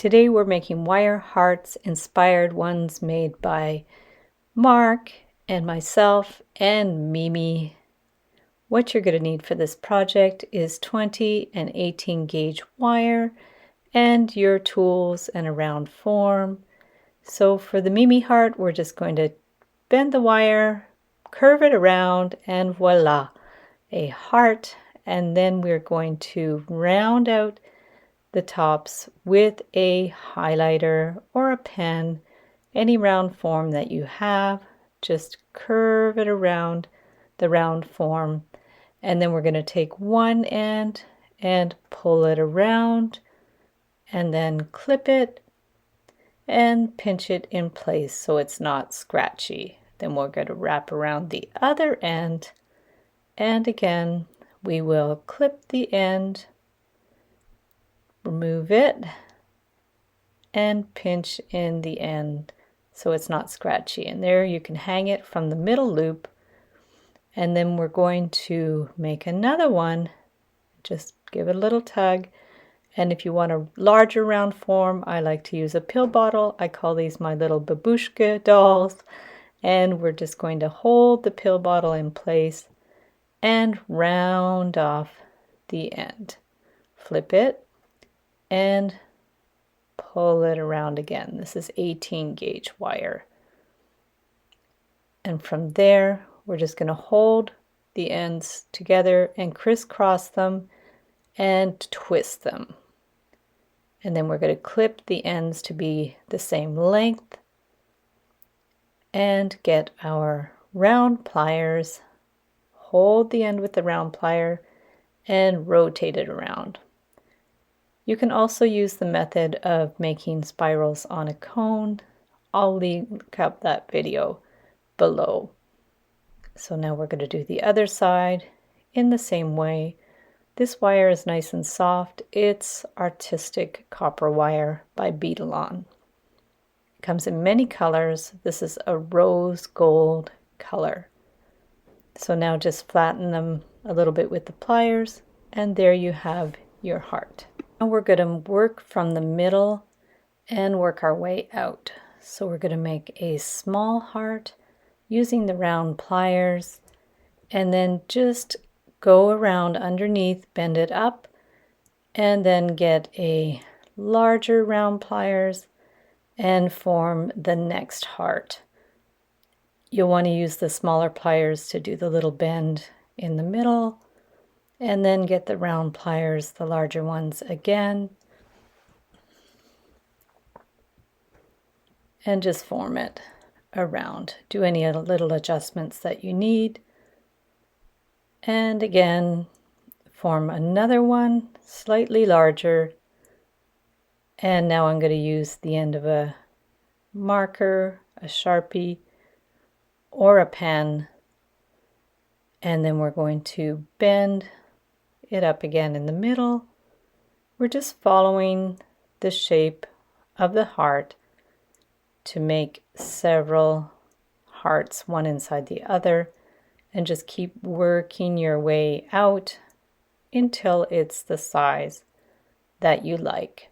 Today we're making wire hearts, inspired ones made by Mark and myself and Mimi. What you're going to need for this project is 20 and 18 gauge wire and your tools and a round form. So for the Mimi heart, we're just going to bend the wire, curve it around, and voila, a heart. And then we're going to round out the tops with a highlighter or a pen, any round form that you have. Just curve it around the round form, and then we're going to take one end and pull it around and then clip it and pinch it in place so it's not scratchy. Then we're going to wrap around the other end, and again we will clip the end, remove it, and pinch in the end so it's not scratchy. And there you can hang it from the middle loop. And then we're going to make another one. Just give it a little tug. And if you want a larger round form, I like to use a pill bottle. I call these my little babushka dolls. And we're just going to hold the pill bottle in place and round off the end. Flip it and pull it around again. This is 18 gauge wire. And from there, we're just going to hold the ends together and crisscross them and twist them. And then we're going to clip the ends to be the same length and get our round pliers, hold the end with the round plier and rotate it around. You can also use the method of making spirals on a cone. I'll link up that video below. So now we're going to do the other side in the same way. This wire is nice and soft. It's artistic copper wire by Beadalon. It comes in many colors. This is a rose gold color. So now just flatten them a little bit with the pliers, and there you have your heart. Now we're going to work from the middle and work our way out. So we're going to make a small heart using the round pliers, and then just go around underneath, bend it up, and then get a larger round pliers and form the next heart. You'll want to use the smaller pliers to do the little bend in the middle, and then get the round pliers, the larger ones again, and just form it around. Do any little adjustments that you need. And again, form another one, slightly larger. And now I'm going to use the end of a marker, a Sharpie, or a pen. And then we're going to bend it up again in the middle. We're just following the shape of the heart to make several hearts, one inside the other, and just keep working your way out until it's the size that you like.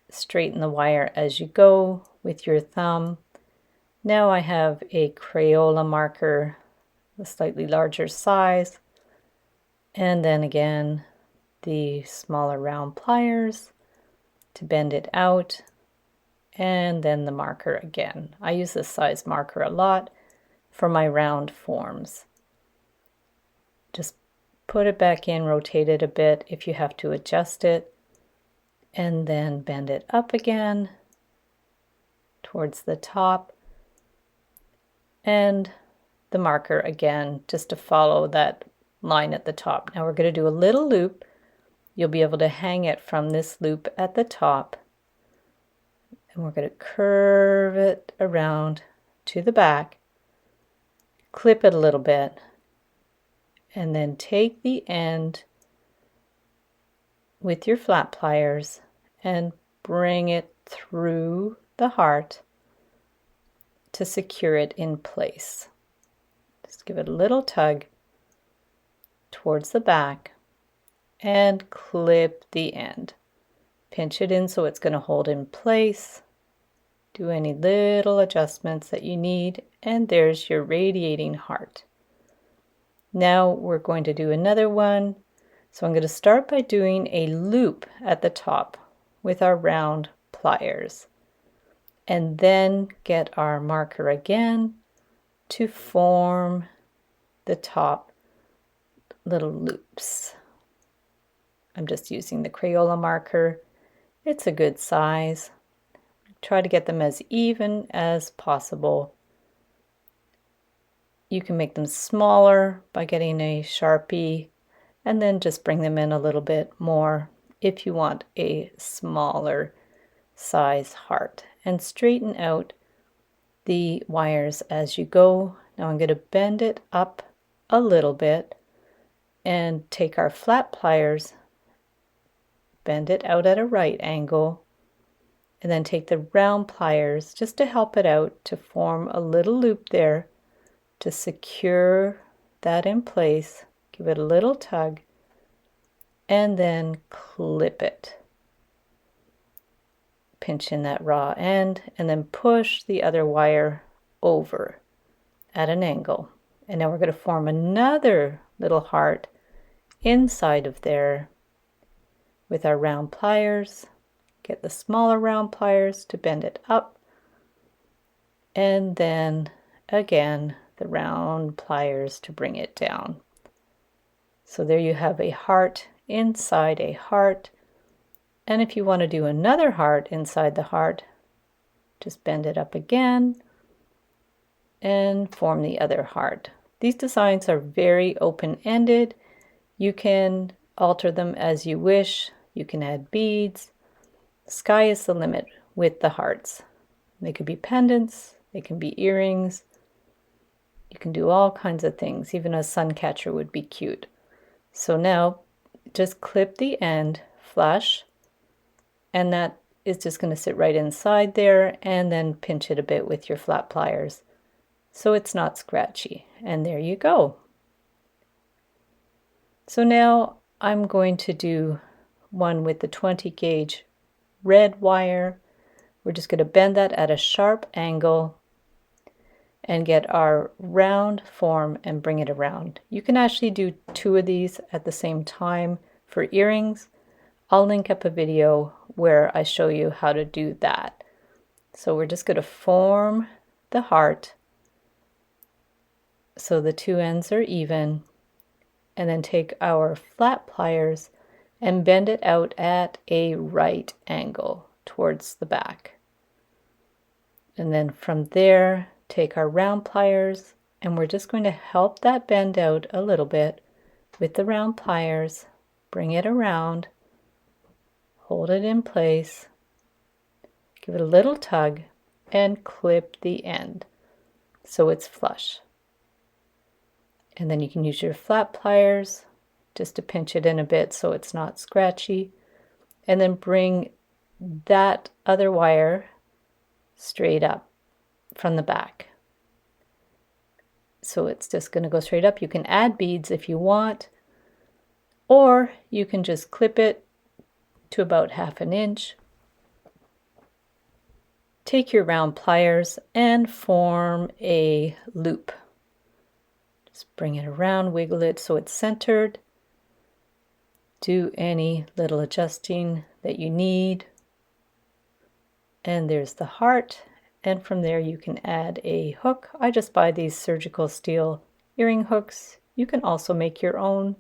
Straighten the wire as you go with your thumb. Now I have a Crayola marker, a slightly larger size, and then again the smaller round pliers to bend it out, and then the marker again. I use this size marker a lot for my round forms. Just put it back in, rotate it a bit if you have to adjust it, and then bend it up again towards the top, and the marker again just to follow that line at the top. Now we're going to do a little loop. You'll be able to hang it from this loop at the top, and we're going to curve it around to the back, clip it a little bit, and then take the end with your flat pliers and bring it through the heart to secure it in place. Just give it a little tug towards the back and clip the end. Pinch it in so it's going to hold in place. Do any little adjustments that you need, and there's your radiating heart. Now we're going to do another one. So I'm going to start by doing a loop at the top with our round pliers, and then get our marker again to form the top little loops. I'm just using the Crayola marker. It's a good size. Try to get them as even as possible. You can make them smaller by getting a Sharpie, and then just bring them in a little bit more if you want a smaller size heart. And straighten out the wires as you go. Now I'm going to bend it up a little bit and take our flat pliers, bend it out at a right angle, and then take the round pliers just to help it out to form a little loop there to secure that in place. Give it a little tug and then clip it. Pinch in that raw end and then push the other wire over at an angle. And now we're going to form another little heart inside of there with our round pliers. Get the smaller round pliers to bend it up, and then again the round pliers to bring it down. So there you have a heart inside a heart. And if you want to do another heart inside the heart, just bend it up again and form the other heart. These designs are very open-ended. You can alter them as you wish. You can add beads. Sky is the limit with the hearts. They could be pendants, they can be earrings. You can do all kinds of things. Even a sun catcher would be cute. So now just clip the end flush, and that is just going to sit right inside there, and then pinch it a bit with your flat pliers so it's not scratchy. And there you go. So now I'm going to do one with the 20 gauge red wire. We're just going to bend that at a sharp angle and get our round form and bring it around. You can actually do two of these at the same time for earrings. I'll link up a video where I show you how to do that. So we're just going to form the heart so the two ends are even, and then take our flat pliers and bend it out at a right angle towards the back. And then from there, take our round pliers, and we're just going to help that bend out a little bit with the round pliers, bring it around, hold it in place, give it a little tug, and clip the end so it's flush. And then you can use your flat pliers just to pinch it in a bit so it's not scratchy, and then bring that other wire straight up from the back. So it's just going to go straight up. You can add beads if you want, or you can just clip it to about 1/2 inch. Take your round pliers and form a loop. Just bring it around, wiggle it so it's centered. Do any little adjusting that you need. And there's the heart. And from there you can add a hook. I just buy these surgical steel earring hooks. You can also make your own.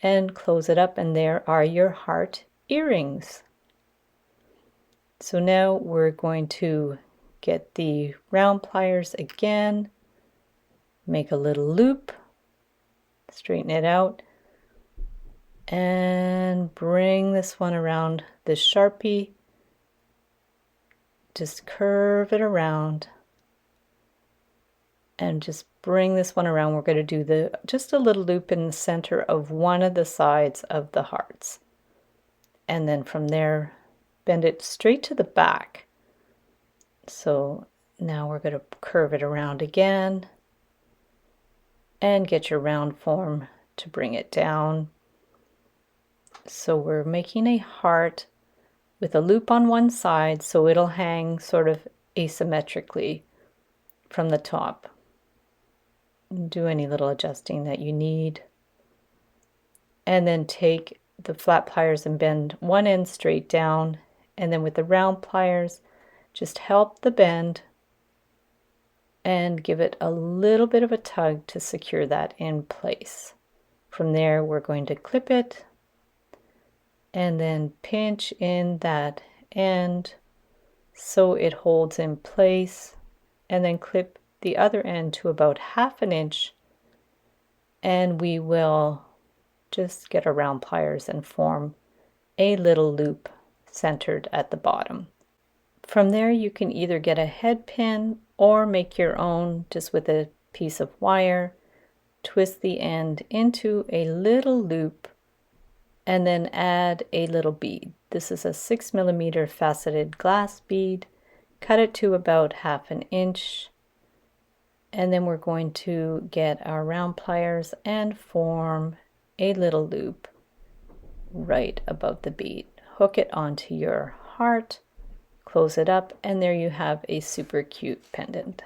And close it up, and there are your heart earrings. So now we're going to get the round pliers again, make a little loop, straighten it out, and bring this one around the Sharpie. Just curve it around and just bring this one around. We're going to do just a little loop in the center of one of the sides of the hearts. And then from there, bend it straight to the back. So now we're going to curve it around again and get your round form to bring it down. So we're making a heart with a loop on one side so it'll hang sort of asymmetrically from the top. Do any little adjusting that you need. And then take the flat pliers and bend one end straight down, and then with the round pliers just help the bend and give it a little bit of a tug to secure that in place. From there we're going to clip it and then pinch in that end so it holds in place, and then clip the other end to about 1/2 inch, and we will just get our round pliers and form a little loop centered at the bottom. From there you can either get a head pin or make your own just with a piece of wire, twist the end into a little loop, and then add a little bead. This is a 6mm faceted glass bead. Cut it to about 1/2 inch, and then we're going to get our round pliers and form a little loop right above the bead. Hook it onto your heart, close it up, and there you have a super cute pendant.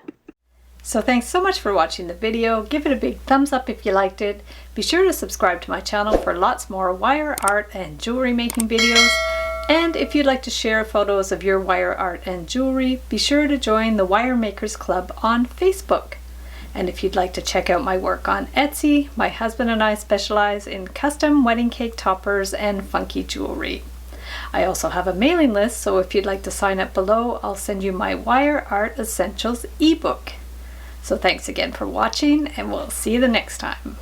So thanks so much for watching the video. Give it a big thumbs up if you liked it. Be sure to subscribe to my channel for lots more wire art and jewelry making videos. And if you'd like to share photos of your wire art and jewelry, be sure to join the Wire Makers Club on Facebook. And if you'd like to check out my work on Etsy, my husband and I specialize in custom wedding cake toppers and funky jewelry. I also have a mailing list, so if you'd like to sign up below, I'll send you my Wire Art Essentials ebook. So thanks again for watching, and we'll see you the next time.